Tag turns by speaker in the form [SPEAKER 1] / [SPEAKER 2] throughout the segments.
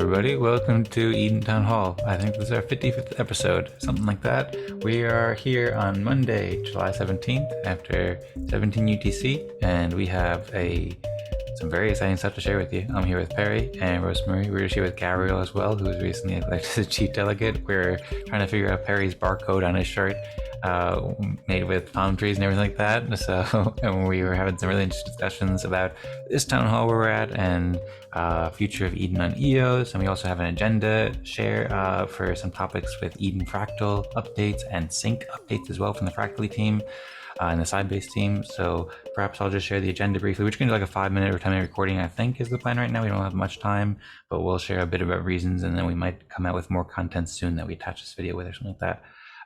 [SPEAKER 1] everybody. Welcome to Eden Town Hall. I think this is our 55th episode, something like that. We are here on Monday, July 17th, after 17 UTC, and we have some very exciting stuff to share with you. I'm here with Perry and Rosmari. We're here with Gavriel as well, who was recently elected as chief delegate. We're trying to figure out Perry's barcode on his shirt, made with palm trees and everything like that. So, and we were having some really interesting discussions about this town hall where we're at and future of Eden on EOS. And we also have an agenda share for some topics with Eden Fractal updates and Psinq updates as well from the Fractally team. And the side-based team. So perhaps I'll just share the agenda briefly. We're just going to do like a 5-minute or 10-minute recording, I think is the plan right now. We don't have much time, but we'll share a bit about reasons, and then we might come out with more content soon that we attach this video with or something like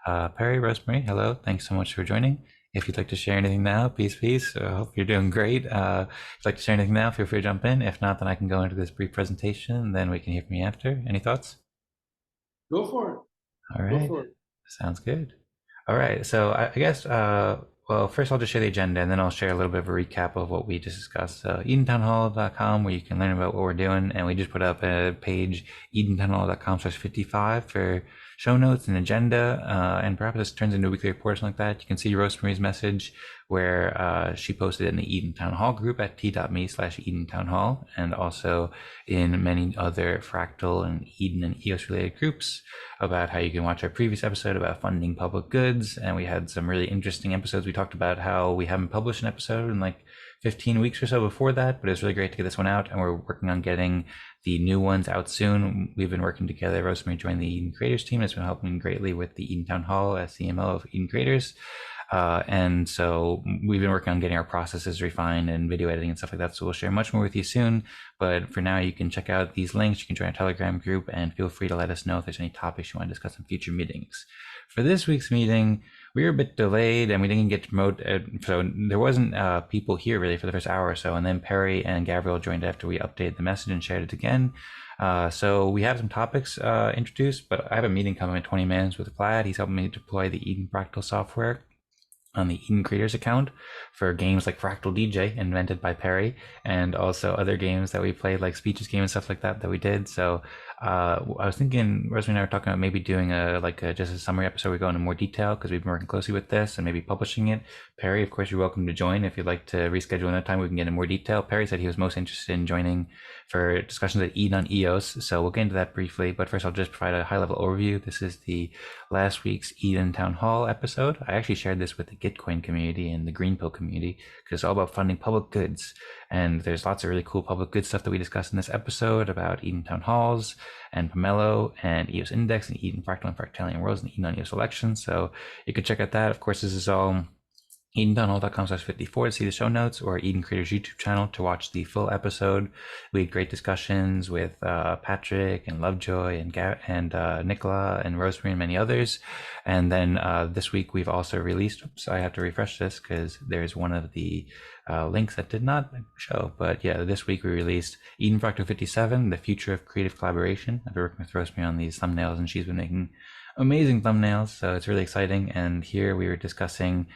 [SPEAKER 1] that. Perry, Rosmari, hello. Thanks so much for joining. If you'd like to share anything now, peace. I hope you're doing great. If you'd like to share anything now, feel free to jump in. If not, then I can go into this brief presentation, and then we can hear from you after. Any thoughts?
[SPEAKER 2] Go for it.
[SPEAKER 1] All right.
[SPEAKER 2] Go for it.
[SPEAKER 1] Sounds good. All right. So I guess... well, first I'll just share the agenda, and then I'll share a little bit of a recap of what we just discussed. EdenTownHall.com, where you can learn about what we're doing, and we just put up a page, EdenTownHall.com/55 for show notes and agenda, and perhaps this turns into a weekly report or something like that. You can see Rosemary's message where she posted it in the Eden Town Hall group at t.me/Eden Town Hall, and also in many other Fractal and Eden and EOS related groups about how you can watch our previous episode about funding public goods. And we had some really interesting episodes. We talked about how we haven't published an episode in like 15 weeks or so before that, but it's really great to get this one out, and we're working on getting the new ones out soon. We've been working together. Rosemary joined the Eden Creators team. It's been helping greatly with the Eden Town Hall as CMO of Eden Creators. And so we've been working on getting our processes refined and video editing and stuff like that. So we'll share much more with you soon. But for now, you can check out these links. You can join our Telegram group, and feel free to let us know if there's any topics you want to discuss in future meetings. For this week's meeting, we were a bit delayed and we didn't get to promote. So there wasn't people here really for the first hour or so. And then Perry and Gavriel joined after we updated the message and shared it again. So we have some topics introduced, but I have a meeting coming in 20 minutes with Vlad. He's helping me deploy the Eden Fractal software on the Eden Creators account for games like Fractal DJ, invented by Perry, and also other games that we played, like Speeches game and stuff like that we did. So I was thinking, Rosemary and I were talking about maybe doing just a summary episode. We go into more detail because we've been working closely with this, and maybe publishing it. Perry, of course, you're welcome to join. If you'd like to reschedule another time, we can get into more detail. Perry said he was most interested in joining for discussions at Eden on EOS, so we'll get into that briefly. But first, I'll just provide a high-level overview. This is the last week's Eden Town Hall episode. I actually shared this with the Gitcoin community and the Green Pill community because it's all about funding public goods. And there's lots of really cool public good stuff that we discussed in this episode about Eden Town Halls and Pomelo and EOS Index and Eden Fractal and Fractalien Worlds and Eden on EOS Elections. So you can check out that. Of course, this is all EdenTownHall.com/54 to see the show notes, or Eden Creators YouTube channel to watch the full episode. We had great discussions with Patrick and Lovejoy and Nicola and Rosemary and many others. And then this week we've also released, oops, I have to refresh this because there's one of the links that did not show. But yeah, this week we released Eden Fractal 57, The Future of Creative Collaboration. I've been working with Rosemary on these thumbnails, and she's been making amazing thumbnails, so it's really exciting. And here we were discussing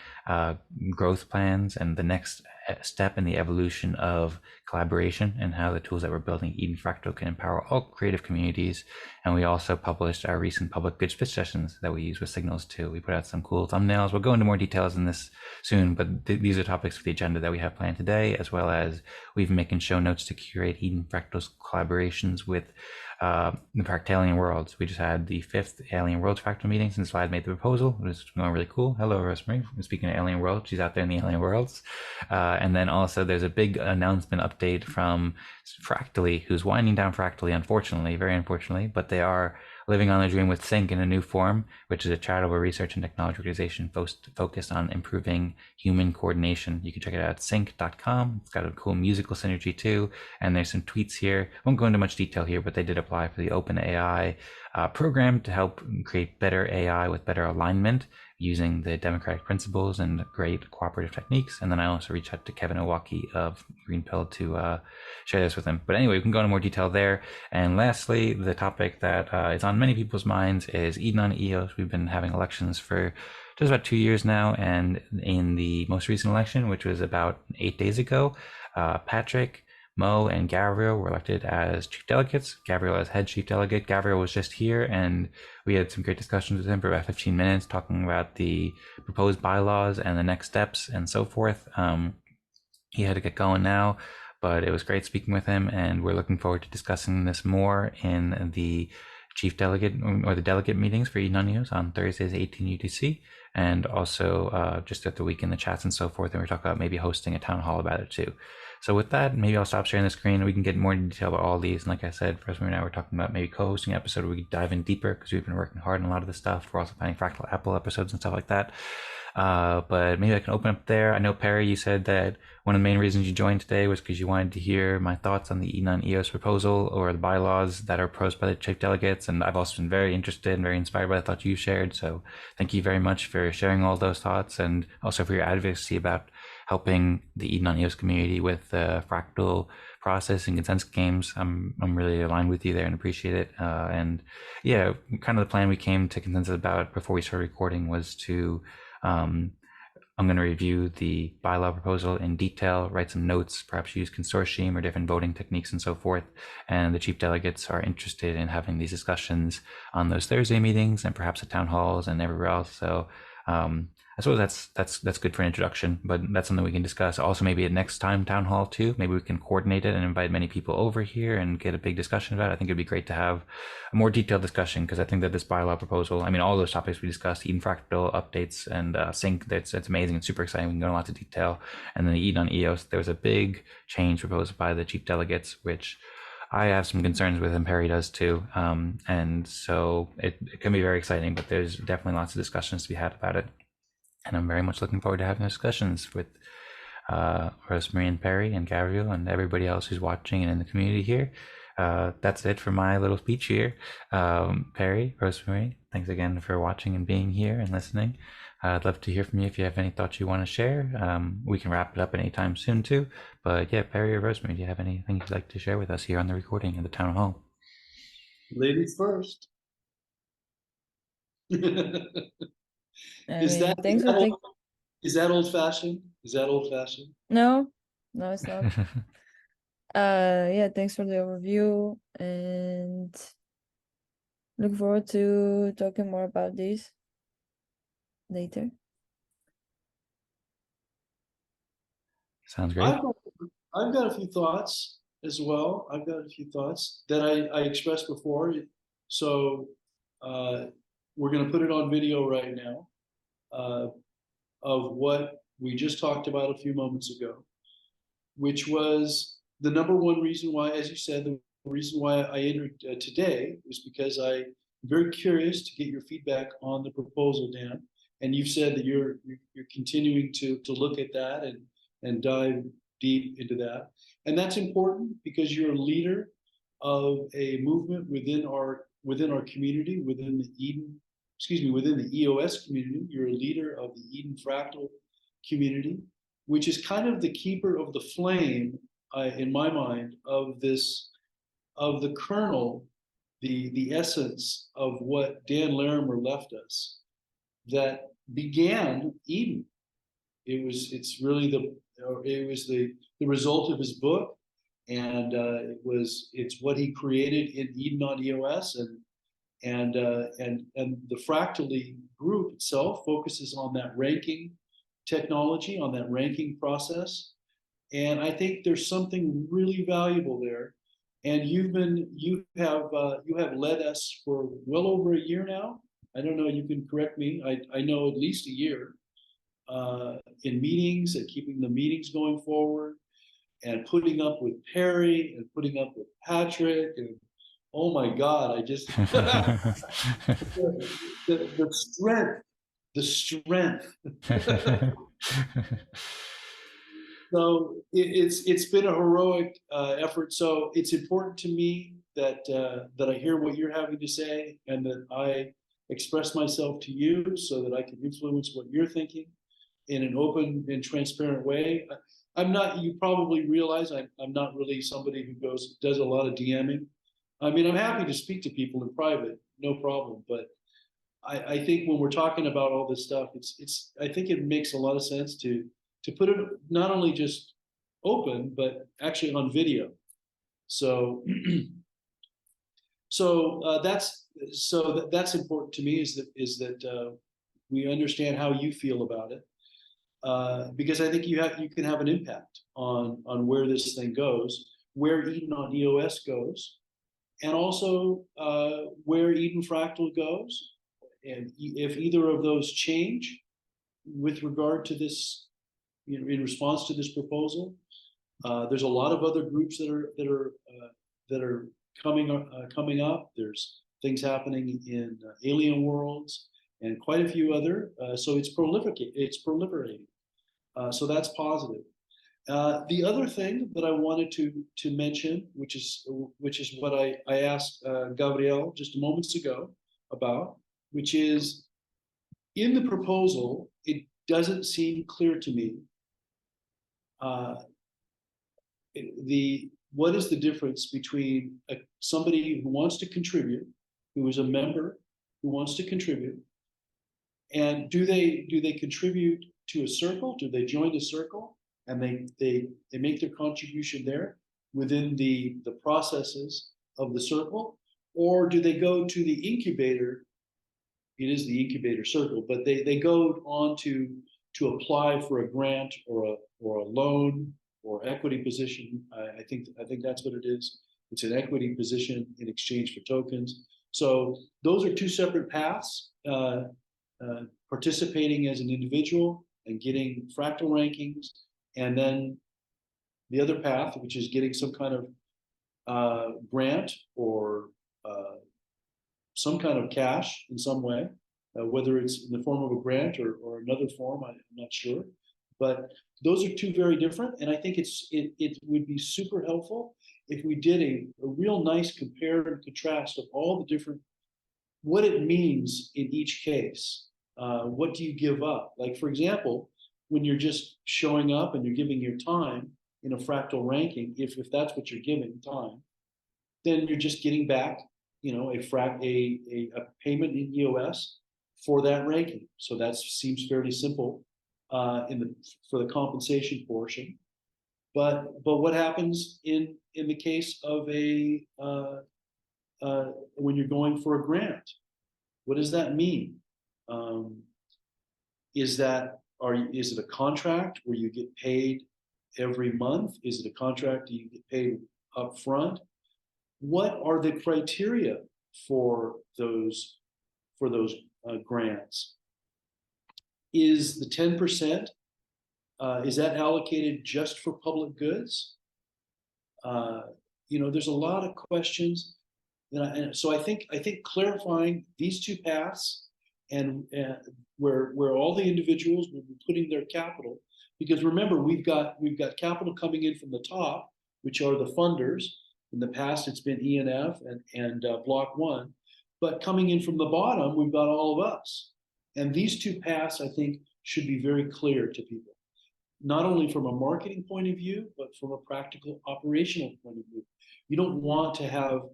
[SPEAKER 1] growth plans and the next step in the evolution of collaboration and how the tools that we're building Eden Fractal can empower all creative communities. And we also published our recent public good pitch sessions that we use with Signals too. We put out some cool thumbnails. We'll go into more details in this soon, but these are topics for the agenda that we have planned today, as well as we've been making show notes to curate Eden Fractal's collaborations with the Fractalien Worlds. We just had the 5th Alien Worlds Fractal meeting since Vlad made the proposal. It was going really cool. Hello, Rosemary. Speaking of Alien Worlds, she's out there in the Alien Worlds. And then also there's a big announcement update from Fractally, who's winding down Fractally, unfortunately, very unfortunately, but they are living on their dream with Psinq in a new form, which is a charitable research and technology organization focused on improving human coordination. You can check it out at psinq.com. It's got a cool musical synergy too, and there's some tweets here. Won't go into much detail here, but they did apply for the OpenAI program to help create better AI with better alignment using the democratic principles and great cooperative techniques. And then I also reached out to Kevin Owaki of Green Pill to share this with him. But anyway, we can go into more detail there. And lastly, the topic that is on many people's minds is Eden on EOS. We've been having elections for just about 2 years now. And in the most recent election, which was about 8 days ago, Patrick, Mo and Gavriel were elected as chief delegates. Gavriel as head chief delegate. Gavriel was just here, and we had some great discussions with him for about 15 minutes, talking about the proposed bylaws and the next steps and so forth. He had to get going now, but it was great speaking with him, and we're looking forward to discussing this more in the chief delegate or the delegate meetings for Eden News on Thursdays 18 UTC, and also just at the week in the chats and so forth. And we're talking about maybe hosting a town hall about it too. So with that, maybe I'll stop sharing the screen and we can get more detail about all these. And like I said, Rosmari and I were talking about maybe co-hosting an episode where we could dive in deeper because we've been working hard on a lot of this stuff. We're also planning Fractal Apple episodes and stuff like that. But maybe I can open up there. I know, Perry, you said that one of the main reasons you joined today was because you wanted to hear my thoughts on the Eden EOS proposal or the bylaws that are proposed by the chief delegates. And I've also been very interested and very inspired by the thoughts you shared. So thank you very much for sharing all those thoughts and also for your advocacy about helping the Eden EOS community with the Fractal process and consensus games. I'm really aligned with you there and appreciate it. And yeah, kind of the plan we came to consensus about before we started recording was to I'm going to review the bylaw proposal in detail, write some notes, perhaps use consortium or different voting techniques and so forth. And the chief delegates are interested in having these discussions on those Thursday meetings and perhaps at town halls and everywhere else. So I suppose that's good for an introduction, but that's something we can discuss. Also, maybe at next time town hall too. Maybe we can coordinate it and invite many people over here and get a big discussion about it. I think it'd be great to have a more detailed discussion because I think that this bylaw proposal, I mean, all those topics we discussed, Eden Fractal updates and Psinq, that's amazing and super exciting. We can go into lots of detail. And then the Eden on EOS, there was a big change proposed by the chief delegates, which I have some concerns with, and Perry does too. And so it can be very exciting, but there's definitely lots of discussions to be had about it. And I'm very much looking forward to having discussions with Rosmari and Perry and Gavriel and everybody else who's watching and in the community here. That's it for my little speech here. Perry, Rosmari, thanks again for watching and being here and listening. I'd love to hear from you if you have any thoughts you want to share. We can wrap it up anytime soon too. But yeah, Perry or Rosmari, do you have anything you'd like to share with us here on the recording of the town hall?
[SPEAKER 2] Ladies first.
[SPEAKER 3] I
[SPEAKER 2] Is
[SPEAKER 3] mean,
[SPEAKER 2] that
[SPEAKER 3] thanks for taking.
[SPEAKER 2] is that old fashioned? Is that old fashioned?
[SPEAKER 3] No, it's not. Yeah, thanks for the overview and look forward to talking more about these later.
[SPEAKER 1] Sounds great.
[SPEAKER 2] I've got a few thoughts as well. I've got a few thoughts that I expressed before. So we're going to put it on video right now of what we just talked about a few moments ago, which was the number one reason why, as you said, the reason why I entered today was because I'm very curious to get your feedback on the proposal, Dan. And you've said that you're continuing to look at that and dive deep into that. And that's important because you're a leader of a movement within our community, within the EOS community. You're a leader of the Eden Fractal community, which is kind of the keeper of the flame, in my mind, of the kernel, the essence of what Dan Larimer left us, that began Eden. It was the result of his book, and it's what he created in Eden on EOS, and the Fractally group itself focuses on that ranking technology, on that ranking process, and I think there's something really valuable there. And you have led us for well over a year now. I don't know. You can correct me. I know at least a year in meetings and keeping the meetings going forward, and putting up with Perry and putting up with Patrick, and oh my God, I just the strength. So it's been a heroic effort. So it's important to me that I hear what you're having to say, and that I express myself to you so that I can influence what you're thinking in an open and transparent way. I'm not. You probably realize I'm not really somebody who does a lot of DMing. I mean, I'm happy to speak to people in private, no problem. But I think when we're talking about all this stuff, I think it makes a lot of sense to put it not only just open, but actually on video. So, that's important to me, is that we understand how you feel about it, because I think you can have an impact on where this thing goes, where Eden on EOS goes, and also where Eden Fractal goes, and if either of those change with regard to this, in response to this proposal. There's a lot of other groups that are coming up. There's things happening in Alien Worlds and quite a few other. So it's proliferating. So that's positive. The other thing that I wanted to mention, which is what I asked Gavriel just moments ago about, which is, in the proposal, it doesn't seem clear to me what is the difference between somebody who wants to contribute, who is a member who wants to contribute, and do they contribute to a circle? Do they join the circle and they make their contribution there within the processes of the circle, or do they go to the incubator? It is the incubator circle, but they go on to apply for a grant or a loan or equity position. I think that's what it is. It's an equity position in exchange for tokens. So those are two separate paths. Participating as an individual and getting fractal rankings, and then the other path, which is getting some kind of grant or some kind of cash in some way, whether it's in the form of a grant or another form, I'm not sure. But those are two very different, and I think it would be super helpful if we did a real nice compare and contrast of all the different, what it means in each case. What do you give up? Like, for example, when you're just showing up and you're giving your time in a fractal ranking, if that's what you're giving, time, then you're just getting back, a payment in EOS for that ranking. So that seems fairly simple for the compensation portion. But what happens in the case of when you're going for a grant? What does that mean? Is it a contract where you get paid every month? Is it a contract that you get paid up front? What are the criteria for those grants? Is the 10% is that allocated just for public goods? There's a lot of questions, and so I think clarifying these two paths, and where all the individuals will be putting their capital, because remember, we've got capital coming in from the top, which are the funders. In the past, it's been ENF and Block One, but coming in from the bottom, we've got all of us. And these two paths, I think, should be very clear to people, not only from a marketing point of view, but from a practical operational point of view. You don't want to have,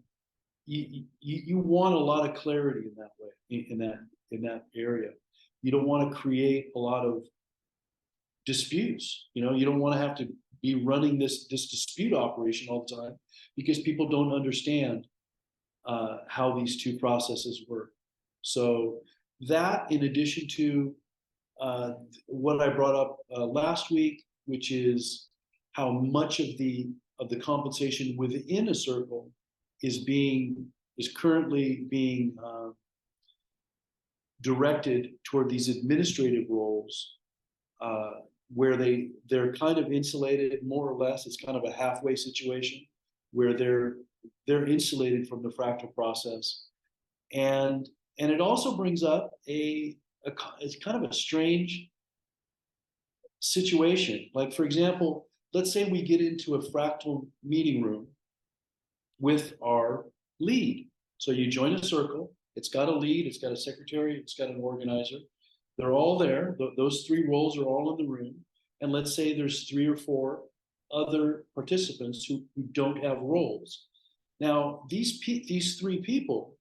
[SPEAKER 2] you want a lot of clarity in that way, in that area. You don't want to create a lot of disputes. You don't want to have to be running this dispute operation all the time, because people don't understand how these two processes work. So that, in addition to what I brought up last week, which is how much of the compensation within a circle is currently being directed toward these administrative roles, where they're kind of insulated, more or less. It's kind of a halfway situation where they're insulated from the fractal process, and it also brings up it's kind of a strange situation. Like, for example, let's say we get into a fractal meeting room with our lead. So you join a circle. It's got a lead, it's got a secretary, it's got an organizer. They're all there. Those three roles are all in the room. And let's say there's 3 or 4 other participants who don't have roles. Now, these 3 people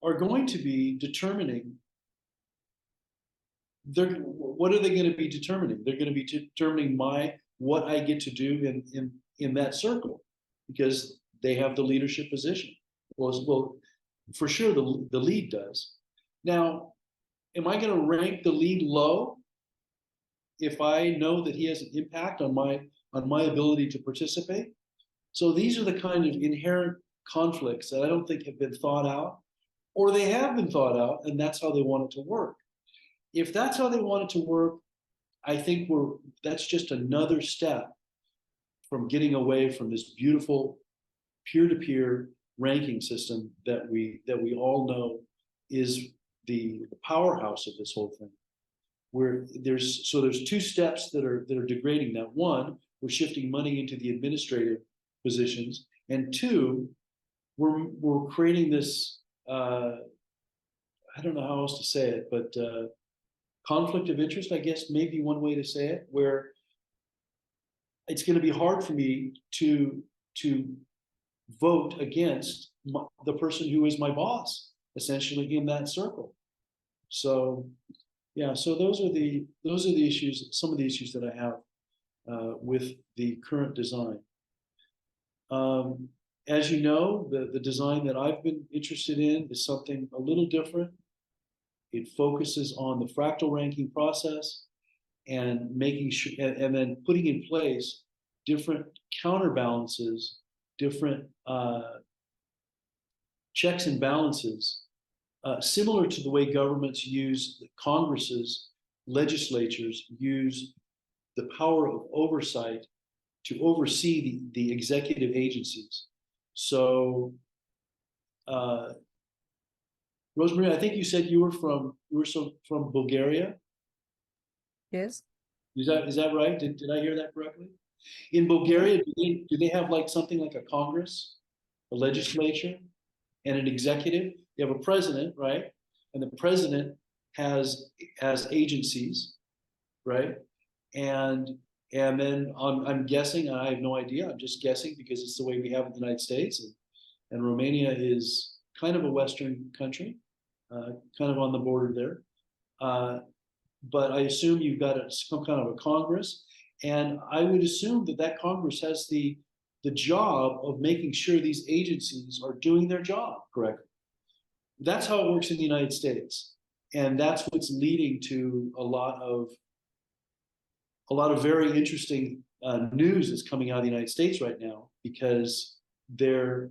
[SPEAKER 2] are going to be determining, what are they going to be determining? They're going to be determining my what I get to do in that circle, because they have the leadership position. Well, for sure the lead does. Now, am I going to rank the lead low if I know that he has an impact on my ability to participate? So these are the kind of inherent conflicts that I don't think have been thought out, or they have been thought out, and that's how they want it to work. If that's how they want it to work, I think that's just another step from getting away from this beautiful peer-to-peer ranking system that we all know is the powerhouse of this whole thing. Where there's two steps that are degrading that. One, we're shifting money into the administrative positions, and two, we're creating this I don't know how else to say it, but conflict of interest, I guess, maybe one way to say it, where it's going to be hard for me to vote against the person who is my boss, essentially, in that circle. So yeah, so those are the issues, some of the issues that I have with the current design. As you know, the design that I've been interested in is something a little different. It focuses on the fractal ranking process and making sure, and then putting in place different counterbalances, different checks and balances, similar to the way governments use Congresses, legislatures use the power of oversight to oversee the executive agencies. So, Rosmari, I think you said you were from Bulgaria.
[SPEAKER 3] Yes.
[SPEAKER 2] Is that right? Did I hear that correctly? In Bulgaria, do they have like something like a Congress, a legislature, and an executive? They have a president, right? And the president has agencies, right? And then I'm guessing, I have no idea, I'm just guessing because it's the way we have in the United States, and Romania is kind of a Western country, kind of on the border there. But I assume you've got some kind of a Congress, and I would assume that Congress has the job of making sure these agencies are doing their job correctly. That's how it works in the United States, and that's what's leading to a lot of very interesting news that's coming out of the United States right now, because the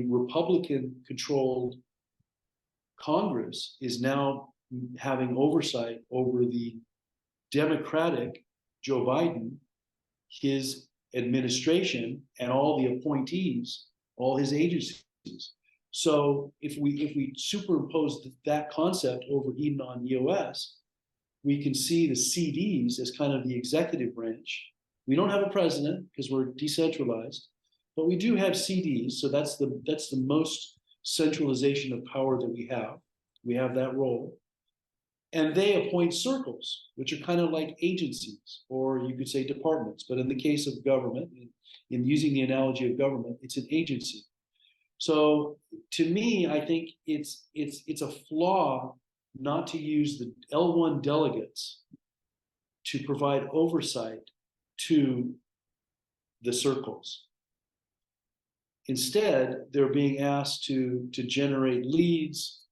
[SPEAKER 2] Republican-controlled Congress is now having oversight over the Democratic Joe Biden, his administration, and all the appointees, all his agencies. So if we superimpose that concept over Eden on EOS, we can see the CDs as kind of the executive branch. We don't have a president because we're decentralized, but we do have CDs. So that's the most centralization of power that we have. We have that role. And they appoint circles, which are kind of like agencies, or you could say departments. But in the case of government, in using the analogy of government, it's an agency. So to me, I think it's a flaw not to use the L1 delegates to provide oversight to the circles. Instead, they're being asked to generate leads,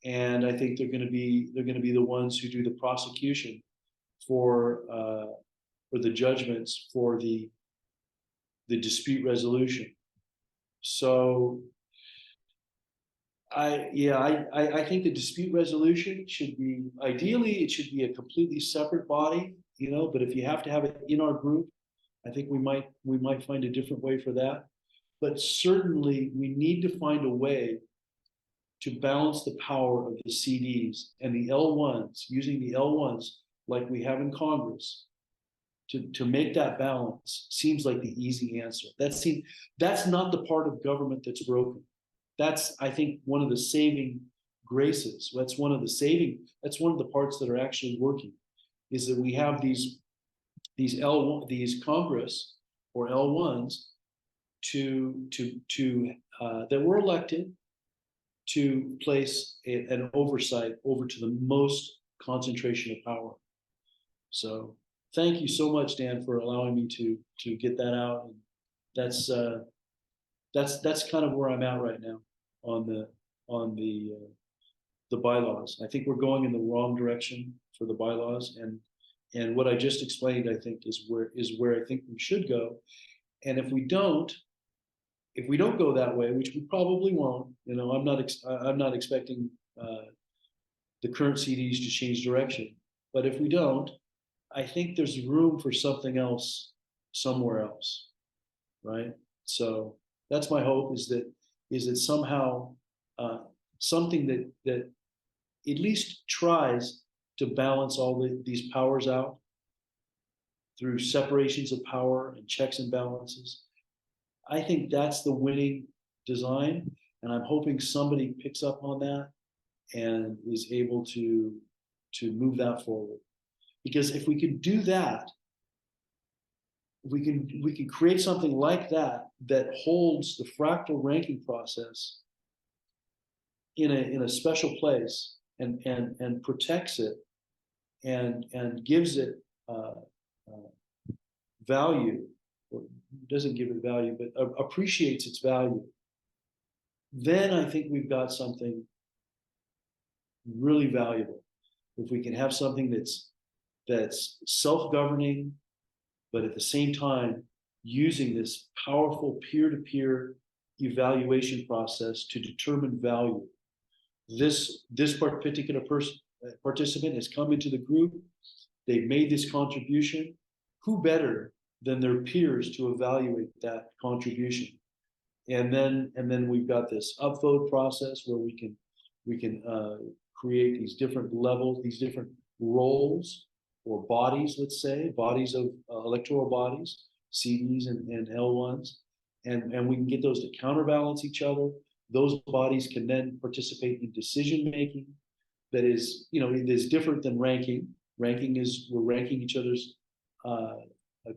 [SPEAKER 2] and I think they're going to be the ones who do the prosecution for the judgments for the dispute resolution. So I think the dispute resolution should be, ideally it should be a completely separate body, but if you have to have it in our group, I think we might find a different way for that. But certainly we need to find a way to balance the power of the CDs and the L1s, using the L1s like we have in Congress, to make that balance seems like the easy answer. That's not the part of government that's broken. That's, I think, one of the saving graces. That's one of the parts that are actually working, is that we have these Congress or L1s that were elected to place an oversight over to the most concentration of power. So thank you so much, Dan, for allowing me to get that out. And that's that's kind of where I'm at right now on the bylaws. I think we're going in the wrong direction for the bylaws, and what I just explained, I think, is where I think we should go. And if we don't go that way, which we probably won't, I'm not expecting the current CDs to change direction. But if we don't, I think there's room for something else somewhere else, right? So that's my hope, is that somehow something that at least tries to balance all these powers out through separations of power and checks and balances. I think that's the winning design, and I'm hoping somebody picks up on that and is able to move that forward. Because if we can do that, we can create something like that that holds the fractal ranking process in a special place and protects it and gives it value, or doesn't give it value, but appreciates its value, then I think we've got something really valuable. If we can have something that's self-governing, but at the same time using this powerful peer-to-peer evaluation process to determine value. This particular participant has come into the group, they've made this contribution. Who better than their peers to evaluate that contribution? And then we've got this upvote process where we can create these different levels, these different roles or bodies, let's say, bodies of electoral bodies, CDs and L1s, and we can get those to counterbalance each other. Those bodies can then participate in decision making that is, it is different than ranking. Ranking is we're ranking each other's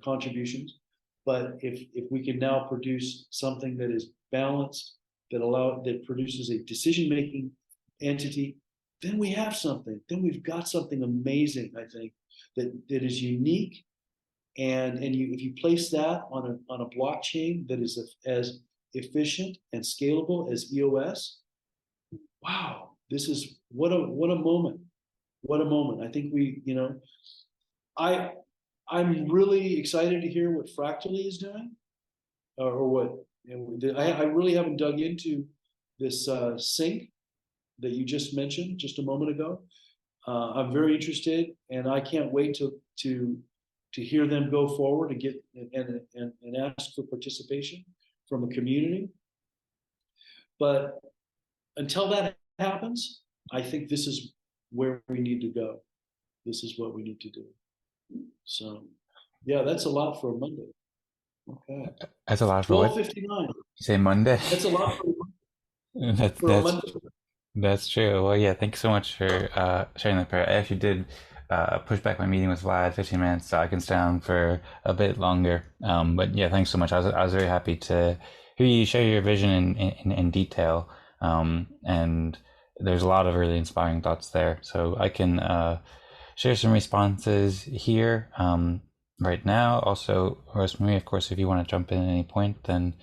[SPEAKER 2] contributions. But if we can now produce something that is balanced, that produces a decision making entity, then we have something. Then we've got something amazing, I think, that is unique. And if you place that on a blockchain that is as efficient and scalable as EOS, wow, this is what a moment. What a moment. I think I'm really excited to hear what Fractally is doing, or what I really haven't dug into this Psinq that you just mentioned just a moment ago. I'm very interested, and I can't wait to hear them go forward and get and ask for participation from the community. But until that happens, I think this is where we need to go. This is what we need to do. So, yeah, that's a lot for a Monday. Okay.
[SPEAKER 1] That's a lot for what?
[SPEAKER 2] 12:59.
[SPEAKER 1] You say Monday?
[SPEAKER 2] That's a lot
[SPEAKER 1] That's
[SPEAKER 2] for a
[SPEAKER 1] that's
[SPEAKER 2] Monday.
[SPEAKER 1] that's true. Well, yeah, thank you so much for sharing that part. I actually did push back my meeting with Vlad 15 minutes, so I can stay on for a bit longer. But yeah, thanks so much. I was very happy to hear you share your vision in detail. And there's a lot of really inspiring thoughts there. So I can share some responses here right now. Also, Rosmari, of course, if you want to jump in at any point, then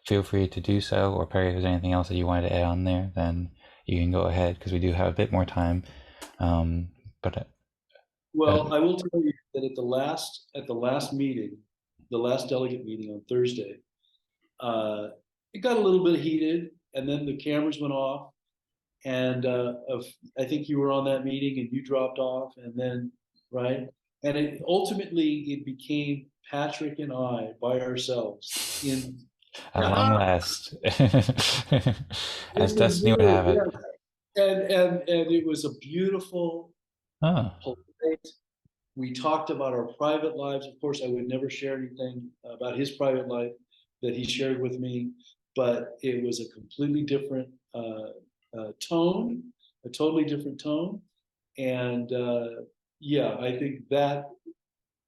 [SPEAKER 1] feel free to do so. Or Perry, if there's anything else that you wanted to add on there, then you can go ahead because we do have a bit more time. But
[SPEAKER 2] Well, I will tell you that at the last meeting, the last delegate meeting on Thursday, it got a little bit heated, and then the cameras went off, and I think you were on that meeting, and you dropped off, and then right, and it became Patrick and I by ourselves in.
[SPEAKER 1] at long last, as
[SPEAKER 2] It was
[SPEAKER 1] destiny would
[SPEAKER 2] really,
[SPEAKER 1] have it.
[SPEAKER 2] yeah. And it was a beautiful,
[SPEAKER 1] Oh,
[SPEAKER 2] polite. We talked about our private lives. Of course, I would never share anything about his private life that he shared with me, but it was a completely different tone, a totally different tone. And yeah, I think that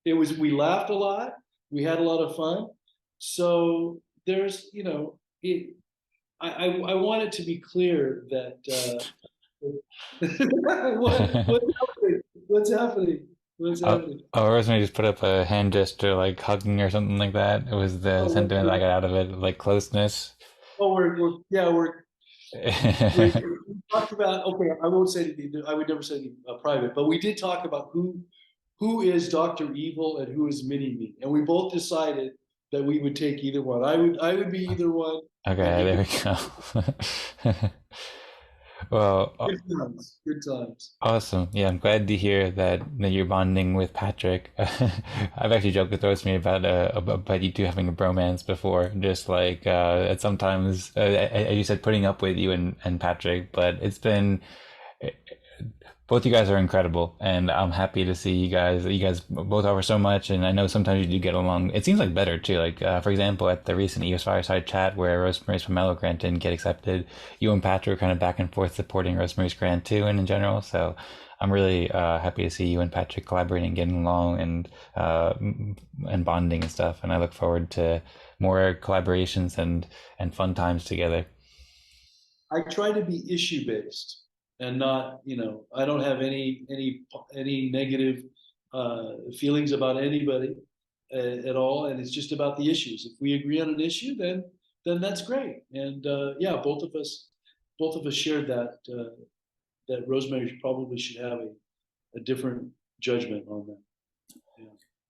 [SPEAKER 2] it was, we laughed a lot, we had a lot of fun. So there's, I want it to be clear that what's happening? What's happening? What's happening?
[SPEAKER 1] Rosemary just put up a hand gesture, like hugging or something like that. It was the
[SPEAKER 2] Oh,
[SPEAKER 1] sentiment I got out of it, like closeness.
[SPEAKER 2] oh, we're yeah, we talked about, okay, I won't say anything, I would never say anything private, but we did talk about who is Dr. Evil and who is Mini Me. And we both decided that we would take either one. I would be either one, and
[SPEAKER 1] Okay,
[SPEAKER 2] you
[SPEAKER 1] there
[SPEAKER 2] could.
[SPEAKER 1] we go. Well,
[SPEAKER 2] Good times, good times.
[SPEAKER 1] awesome. Yeah, I'm glad to hear that you're bonding with Patrick. I've actually joked with Rosemary about you two having a bromance before, just like sometimes as you said, putting up with you and Patrick, but it's been both you guys are incredible, and I'm happy to see you guys. You guys both offer so much, and I know sometimes you do get along. It seems like better too. Like for example, at the recent EOS Fireside chat where Rosemary's Pomelo grant didn't get accepted, you and Patrick were kind of back and forth supporting Rosemary's grant too, and in general. So I'm really happy to see you and Patrick collaborating, getting along, and bonding and stuff. And I look forward to more collaborations and fun times together.
[SPEAKER 2] I try to be issue based and not, I don't have any negative feelings about anybody at all, and it's just about the issues. If we agree on an issue, then that's great. And yeah, both of us shared that Rosemary probably should have a different judgment on that. Yeah.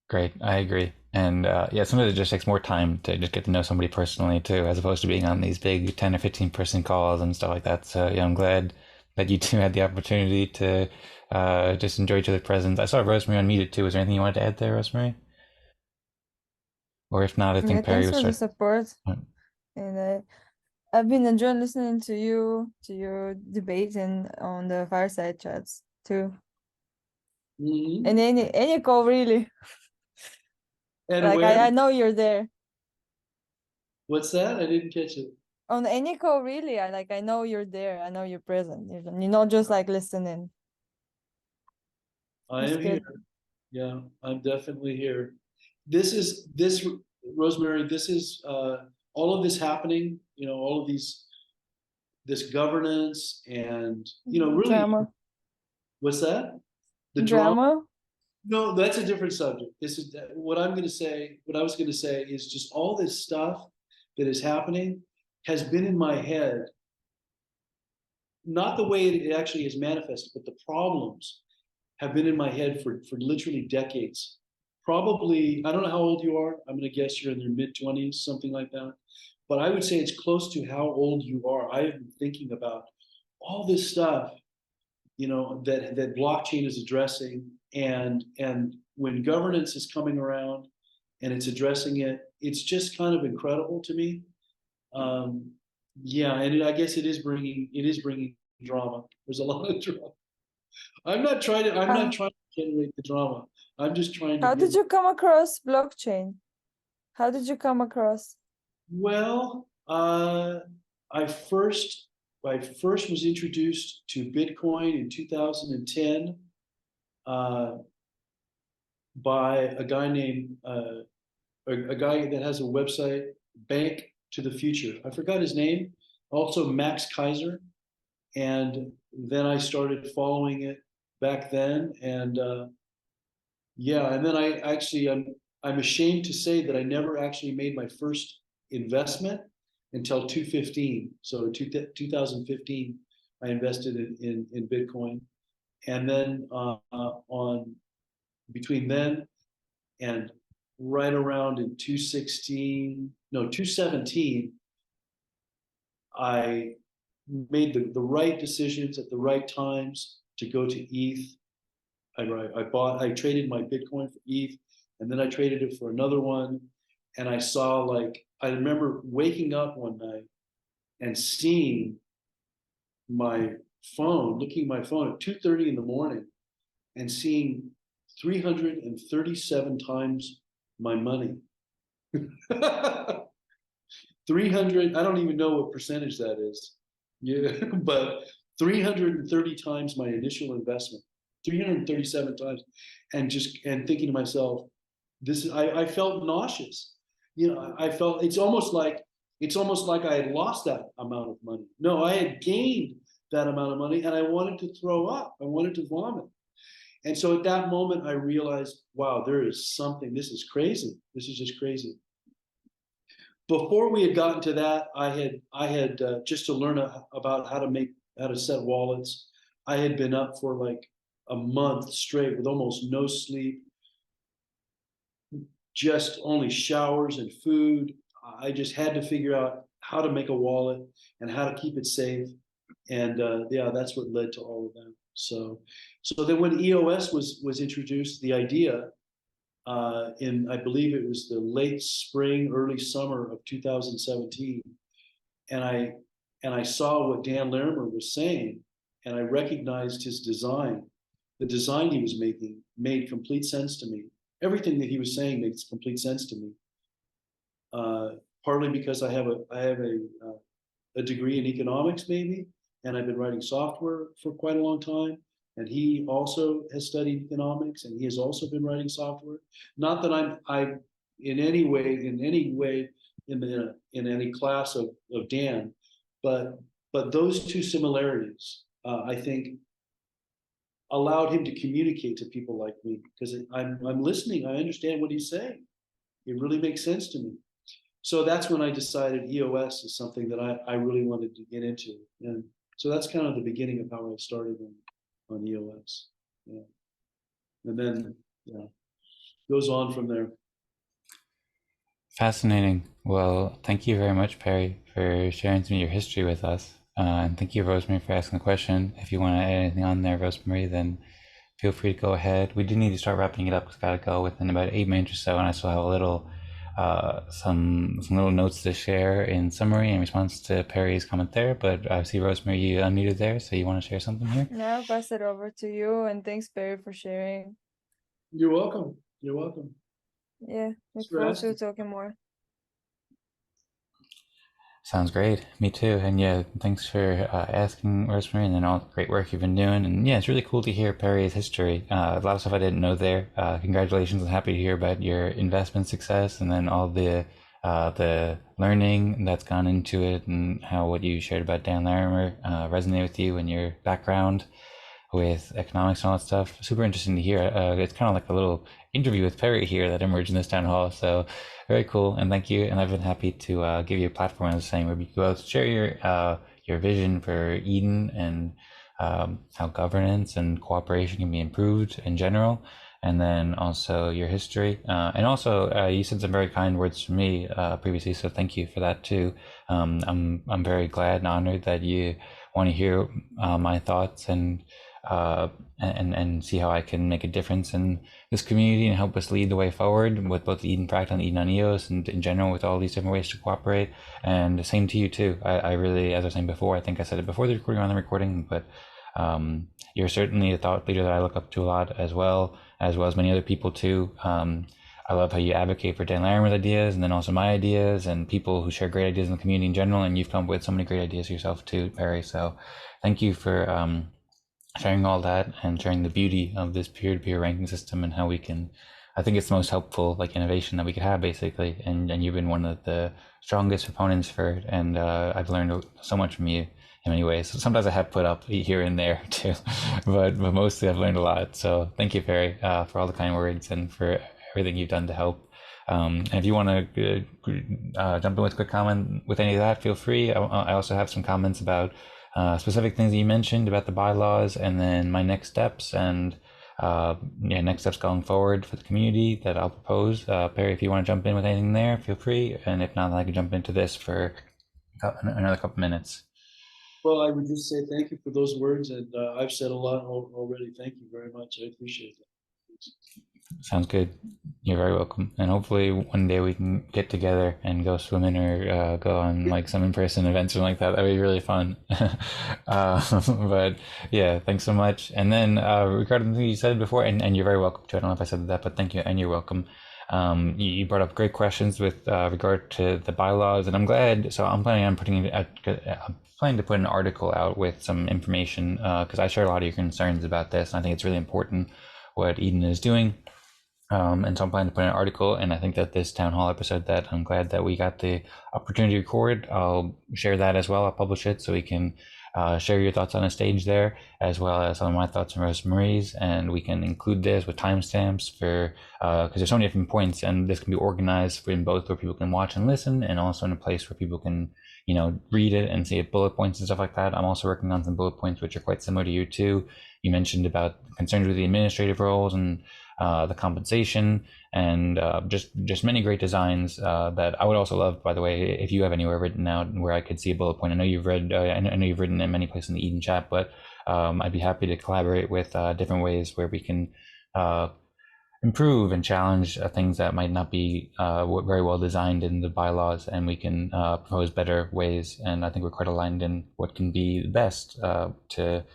[SPEAKER 1] Great, I agree. And yeah, sometimes it just takes more time to just get to know somebody personally too, as opposed to being on these big 10 or 15 person calls and stuff like that. So yeah, I'm glad that you two had the opportunity to just enjoy each other's presence. I saw Rosemary unmuted too. Is there anything you wanted to add there, Rosemary? Or if not, I
[SPEAKER 3] Yeah,
[SPEAKER 1] think Perry
[SPEAKER 3] thanks
[SPEAKER 1] will
[SPEAKER 3] for the
[SPEAKER 1] start.
[SPEAKER 3] support. And I've been enjoying listening to your debates and on the fireside chats too.
[SPEAKER 2] Mhm.
[SPEAKER 3] And any call really.
[SPEAKER 2] And
[SPEAKER 3] Like
[SPEAKER 2] where?
[SPEAKER 3] I know you're there.
[SPEAKER 2] What's that? I didn't catch it.
[SPEAKER 3] On any call really, I know you're there. I know you're present. You're not just like listening.
[SPEAKER 2] I
[SPEAKER 3] That's
[SPEAKER 2] am here.
[SPEAKER 3] good.
[SPEAKER 2] Yeah, I'm definitely here. This Rosemary. This is all of this happening. All of this governance and really,
[SPEAKER 3] Drama.
[SPEAKER 2] what's that? The drama.
[SPEAKER 3] Drama.
[SPEAKER 2] No, that's a different subject. This is what I'm going to say. What I was going to say is just all this stuff that is happening has been in my head, not the way it actually is manifested, but the problems have been in my head for literally decades. Probably, I don't know how old you are. I'm going to guess you're in your mid 20s, something like that. But I would say it's close to how old you are. I have been thinking about all this stuff, that blockchain is addressing, and when governance is coming around and it's addressing it, it's just kind of incredible to me. Um, yeah, and I guess it is bringing drama. There's a lot of drama. I'm not
[SPEAKER 3] How
[SPEAKER 2] trying to generate the drama. I'm just trying to
[SPEAKER 3] how
[SPEAKER 2] give.
[SPEAKER 3] did you come across blockchain? How did you come across?
[SPEAKER 2] Well, I first I first was introduced to Bitcoin in 2010 uh, by a guy named a guy that has a website, Bank to the Future. I forgot his name. Also Max Kaiser, and then I started following it back then, and yeah, and then I'm ashamed to say that I never actually made my first investment until 2015. So 2015, I invested in Bitcoin, and then on between then and right around in 2016, no 2017, I made the right decisions at the right times to go to ETH. I traded my Bitcoin for ETH, and then I traded it for another one. And I remember waking up one night and seeing my looking at my phone at 2:30 in the morning and seeing 337 times my money. 300, I don't even know what percentage that is. Yeah, but 330 times my initial investment, 337 times, and thinking to myself, I felt nauseous. I felt it's almost like I had lost that amount of money. No, I had gained that amount of money, and I wanted to throw up. I wanted to vomit. And so at that moment, I realized, wow, there is something, this is crazy. This is just crazy. Before we had gotten to that, I had just to learn about how to set wallets. I had been up for like a month straight with almost no sleep, just only showers and food. I just had to figure out how to make a wallet and how to keep it safe. And yeah, that's what led to all of that. So then when EOS was introduced, the idea in I believe it was the late spring, early summer of 2017, and I saw what Dan Larimer was saying, and I recognized his design. The design he was making made complete sense to me. Everything that he was saying makes complete sense to me. Partly because I have a degree in economics, maybe, and I've been writing software for quite a long time. And he also has studied economics, and he has also been writing software. Not that I in any way in any class of Dan, but those two similarities, I think, allowed him to communicate to people like me, because I'm listening. I understand what he's saying. It really makes sense to me. So that's when I decided EOS is something that I really wanted to get into. And so that's kind of the beginning of how I started on EOS. Yeah. And then, yeah, goes on from there.
[SPEAKER 1] Fascinating. Well, thank you very much, Perry, for sharing some of your history with us. And thank you, Rosemary, for asking the question. If you want to add anything on there, Rosemary, then feel free to go ahead. We do need to start wrapping it up because I've got to go within about 8 minutes or so, and I still have a little, some little notes to share in summary in response to Perry's comment there. But I see, Rosemary, you unmuted there, so you want to share something here?
[SPEAKER 3] Now I'll pass it over to you, and thanks, Barry, for sharing.
[SPEAKER 2] You're welcome. You're welcome.
[SPEAKER 3] Yeah, look
[SPEAKER 2] Thanks for
[SPEAKER 3] forward to
[SPEAKER 2] asking.
[SPEAKER 3] talking more.
[SPEAKER 1] Sounds great. Me too. And yeah, thanks for asking, Rosemary, and then all the great work you've been doing. And yeah, it's really cool to hear Perry's history. A lot of stuff I didn't know there. Congratulations. I'm happy to hear about your investment success and then all the learning that's gone into it and how what you shared about Dan Larimer resonate with you and your background with economics and all that stuff. Super interesting to hear. It's kind of like a little interview with Perry here that emerged in this town hall. So very cool, and thank you. And I've been happy to give you a platform, as I was saying, where you can both share your vision for Eden and how governance and cooperation can be improved in general, and then also your history. And also, you said some very kind words to me previously, so thank you for that too. I'm very glad and honored that you want to hear my thoughts and see how I can make a difference in this community and help us lead the way forward with both Eden Fractal and Eden on EOS and in general with all these different ways to cooperate. And the same to you too. I really, as I was saying before, I think I said it before the recording or on the recording, but you're certainly a thought leader that I look up to a lot as well as many other people too. I love how you advocate for Dan Larimer's ideas and then also my ideas and people who share great ideas in the community in general. And you've come up with so many great ideas yourself too, Perry. So thank you for sharing all that and sharing the beauty of this peer-to-peer ranking system and how we can, I think it's the most helpful like innovation that we could have basically. And you've been one of the strongest proponents for it. And I've learned so much from you in many ways. Sometimes I have put up here and there too, but mostly I've learned a lot. So thank you, Perry, for all the kind words and for everything you've done to help. And if you want to jump in with a quick comment with any of that, feel free. I also have some comments about specific things that you mentioned about the bylaws and then my next steps and next steps going forward for the community that I'll propose. Perry, if you want to jump in with anything there, feel free. And if not, I can jump into this for another couple minutes.
[SPEAKER 2] Well, I would just say thank you for those words, and I've said a lot already. Thank you very much. I appreciate that.
[SPEAKER 1] Sounds good. You're very welcome. And hopefully one day we can get together and go swimming or go on like some in-person events or like that. That'd be really fun. But yeah, thanks so much. And then regarding the thing you said before, and you're very welcome to, I don't know if I said that, but thank you and you're welcome. You brought up great questions with regard to the bylaws, and I'm glad. So I'm planning on I'm planning to put an article out with some information because I share a lot of your concerns about this, and I think it's really important what Eden is doing. And so I'm planning to put an article, and I think that this town hall episode that I'm glad that we got the opportunity to record, I'll share that as well. I'll publish it so we can share your thoughts on a stage there, as well as some of my thoughts and Rosmari's, and we can include this with timestamps for because there's so many different points, and this can be organized in both where people can watch and listen, and also in a place where people can read it and see it, bullet points and stuff like that. I'm also working on some bullet points which are quite similar to you too. You mentioned about concerns with the administrative roles and the compensation, and just many great designs that I would also love, by the way, if you have anywhere written out where I could see a bullet point. I know you've read, I know you've written in many places in the Eden chat, but I'd be happy to collaborate with different ways where we can improve and challenge things that might not be very well designed in the bylaws, and we can propose better ways. And I think we're quite aligned in what can be best to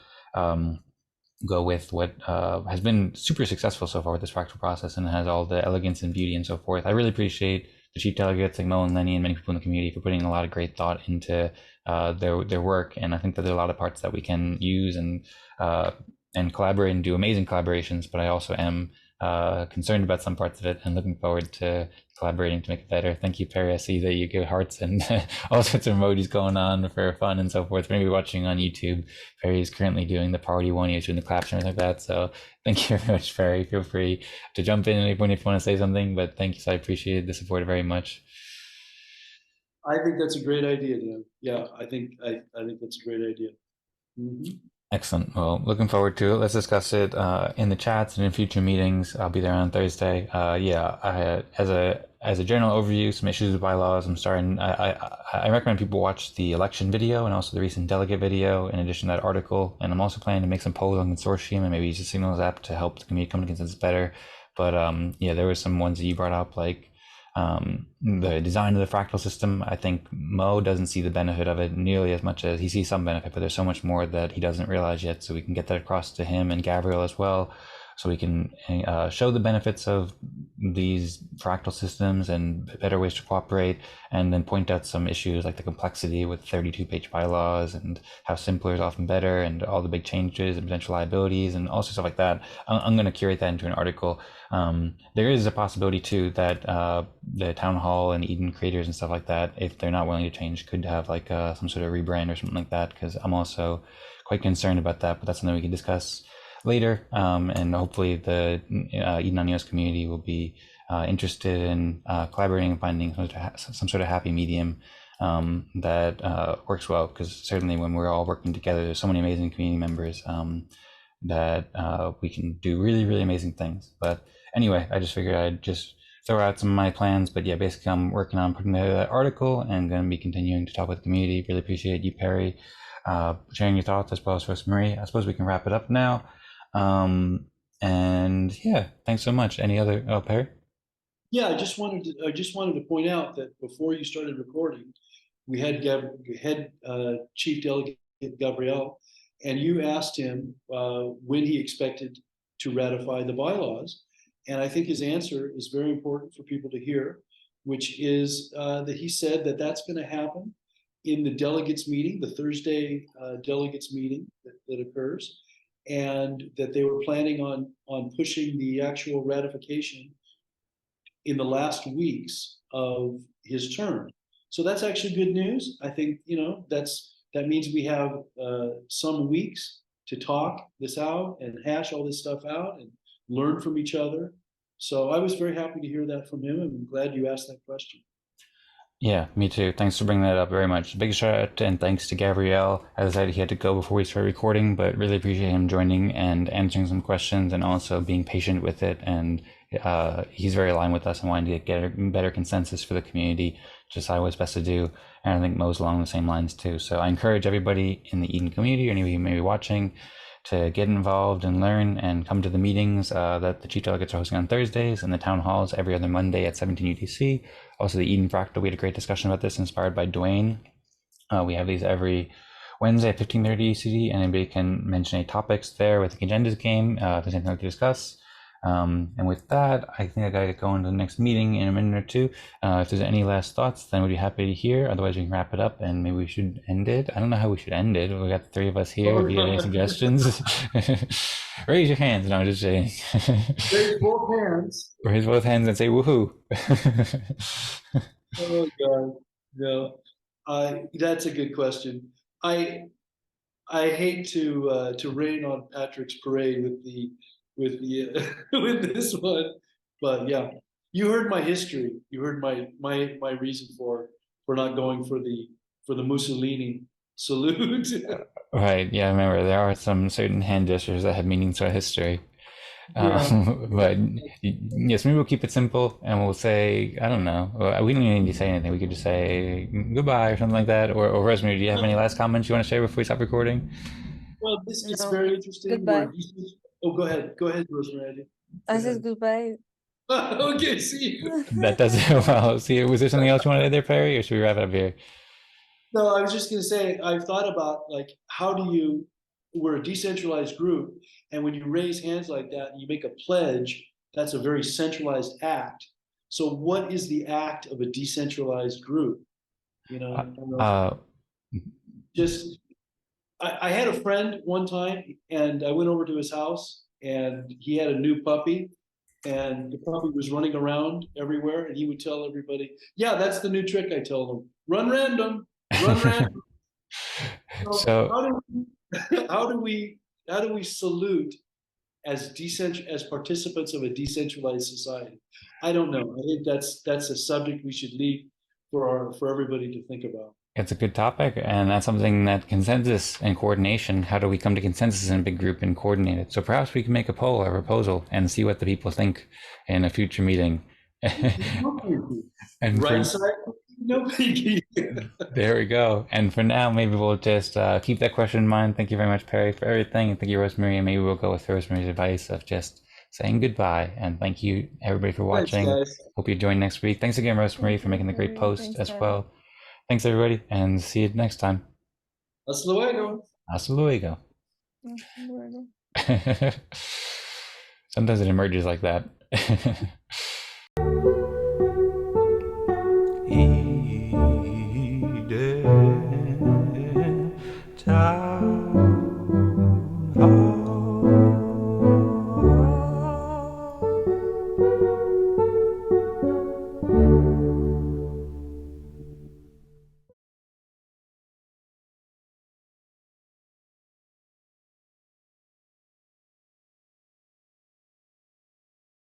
[SPEAKER 1] go with what has been super successful so far with this fractal process, and has all the elegance and beauty and so forth. I really appreciate the chief delegates like Mo and Lenny and many people in the community for putting a lot of great thought into their work. And I think that there are a lot of parts that we can use and collaborate and do amazing collaborations. But I also am concerned about some parts of it and looking forward to collaborating to make it better. Thank you, Perry. I see that you give hearts and all sorts of emojis going on for fun and so forth. For anybody watching on YouTube, Perry is currently doing the party one. He's doing the claps and everything like that. So thank you very much, Perry. Feel free to jump in at any point if you want to say something, but thank you. So I appreciate the support very much.
[SPEAKER 2] I think that's a great idea, Dan. Yeah, I think that's a great idea. Mm-hmm.
[SPEAKER 1] Excellent. Well, looking forward to it. Let's discuss it in the chats and in future meetings. I'll be there on Thursday. As a general overview, some issues with bylaws. I recommend people watch the election video and also the recent delegate video, in addition to that article. And I'm also planning to make some polls on consortium and maybe use the Signals app to help the community come to consensus better. But there were some ones that you brought up, like the design of the fractal system. I think Mo doesn't see the benefit of it nearly as much as he sees some benefit, but there's so much more that he doesn't realize yet. So we can get that across to him and Gavriel as well, so we can show the benefits of these fractal systems and better ways to cooperate, and then point out some issues like the complexity with 32-page bylaws and how simpler is often better, and all the big changes and potential liabilities and also stuff like that. I'm going to curate that into an article. There is a possibility too that the town hall and Eden creators and stuff like that, if they're not willing to change, could have like some sort of rebrand or something like that, because I'm also quite concerned about that. But that's something we can discuss later, and hopefully the Eden on EOS community will be interested in collaborating and finding some sort of happy medium that works well, because certainly when we're all working together, there's so many amazing community members that we can do really, really amazing things. But anyway, I just figured I'd just throw out some of my plans. But yeah, basically I'm working on putting together that article and going to be continuing to talk with the community. Really appreciate you, Perry, sharing your thoughts, as well as Rosmari. I suppose we can wrap it up now. And yeah, thanks so much. Any other, Perry?
[SPEAKER 2] Yeah, I just wanted to point out that before you started recording, we had Chief Delegate Gavriel, and you asked him when he expected to ratify the bylaws. And I think his answer is very important for people to hear, which is that he said that that's going to happen in the delegates meeting, the Thursday delegates meeting that occurs, and that they were planning on pushing the actual ratification in the last weeks of his term. So that's actually good news. I think, that means we have some weeks to talk this out and hash all this stuff out and learn from each other. So I was very happy to hear that from him, and I'm glad you asked that question.
[SPEAKER 1] Yeah, me too. Thanks for bringing that up very much. Big shout out and thanks to Gavriel. As I said, he had to go before we started recording, but really appreciate him joining and answering some questions and also being patient with it. And he's very aligned with us and wanting to get a better consensus for the community, just how it's best to do. And I think Mo's along the same lines too. So I encourage everybody in the Eden community, or any of you may be watching, to get involved and learn and come to the meetings that the chief delegates are hosting on Thursdays, and the town halls every other Monday at 17 UTC. Also the Eden Fractal, we had a great discussion about this, inspired by Dwayne. We have these every Wednesday at 15:30 UCD, and anybody can mention any topics there with the agendas game if there's anything to discuss. And with that, I think I gotta go into the next meeting in a minute or two. If there's any last thoughts, then we'd be happy to hear. Otherwise, we can wrap it up, and maybe we should end it. I don't know how we should end it. We got the three of us here. If you have any suggestions, raise your hands. No, I'm just saying.
[SPEAKER 2] Raise both hands.
[SPEAKER 1] Raise both hands and say woohoo.
[SPEAKER 2] Oh God, no. That's a good question. I hate to rain on Patrick's parade with the with this one, but yeah, you heard my history. You heard my reason for not going for the Mussolini salute.
[SPEAKER 1] Right. Yeah, I remember there are some certain hand gestures that have meaning to our history.
[SPEAKER 2] Yeah.
[SPEAKER 1] But yes, maybe we'll keep it simple and we'll say, I don't know. We don't even need to say anything. We could just say goodbye or something like that. Or Rosemary, do you have any last comments you want to share before we stop recording?
[SPEAKER 2] Well, this it's
[SPEAKER 3] No,
[SPEAKER 2] very interesting.
[SPEAKER 3] goodbye.
[SPEAKER 2] Oh, go ahead, Rosemary. Go
[SPEAKER 3] I said
[SPEAKER 2] ahead.
[SPEAKER 3] goodbye.
[SPEAKER 2] Okay, see.
[SPEAKER 1] That does it well. See, was there something else you wanted to add there, Perry, or should we wrap it up here?
[SPEAKER 2] No, I was just going to say, I've thought about like, how do you, we're a decentralized group, and when you raise hands like that and you make a pledge, that's a very centralized act. So, what is the act of a decentralized group? You know,
[SPEAKER 1] Uh,
[SPEAKER 2] I don't know.
[SPEAKER 1] uh,
[SPEAKER 2] Just, I had a friend one time, and I went over to his house, and he had a new puppy, and the puppy was running around everywhere, and he would tell everybody, "Yeah, that's the new trick." I tell them, "Run random, run random." So
[SPEAKER 1] so
[SPEAKER 2] how do we how do we salute as as participants of a decentralized society? I don't know. I think that's a subject we should leave for everybody to think about.
[SPEAKER 1] it's a good topic, and that's something that consensus and coordination. How do we come to consensus in a big group and coordinate it? So perhaps we can make a poll or a proposal and see what the people think in a future meeting. And
[SPEAKER 2] Right
[SPEAKER 1] for
[SPEAKER 2] side, no pinky.
[SPEAKER 1] there we go. And for now, maybe we'll just keep that question in mind. Thank you very much, Perry, for everything, and thank you, Rosemary. And maybe we'll go with Rosemary's advice of just saying goodbye. And thank you, everybody, for
[SPEAKER 2] Thanks,
[SPEAKER 1] watching.
[SPEAKER 2] guys.
[SPEAKER 1] Hope you join next week. Thanks again, Rosemary,
[SPEAKER 3] Thank
[SPEAKER 1] for
[SPEAKER 3] you,
[SPEAKER 1] making the great
[SPEAKER 3] Perry.
[SPEAKER 1] post
[SPEAKER 3] Thanks,
[SPEAKER 1] as
[SPEAKER 3] Perry.
[SPEAKER 1] well. Thanks, everybody, and see you next time.
[SPEAKER 2] Hasta luego.
[SPEAKER 1] Hasta luego.
[SPEAKER 3] Yeah, where are they?
[SPEAKER 1] Sometimes it emerges like that.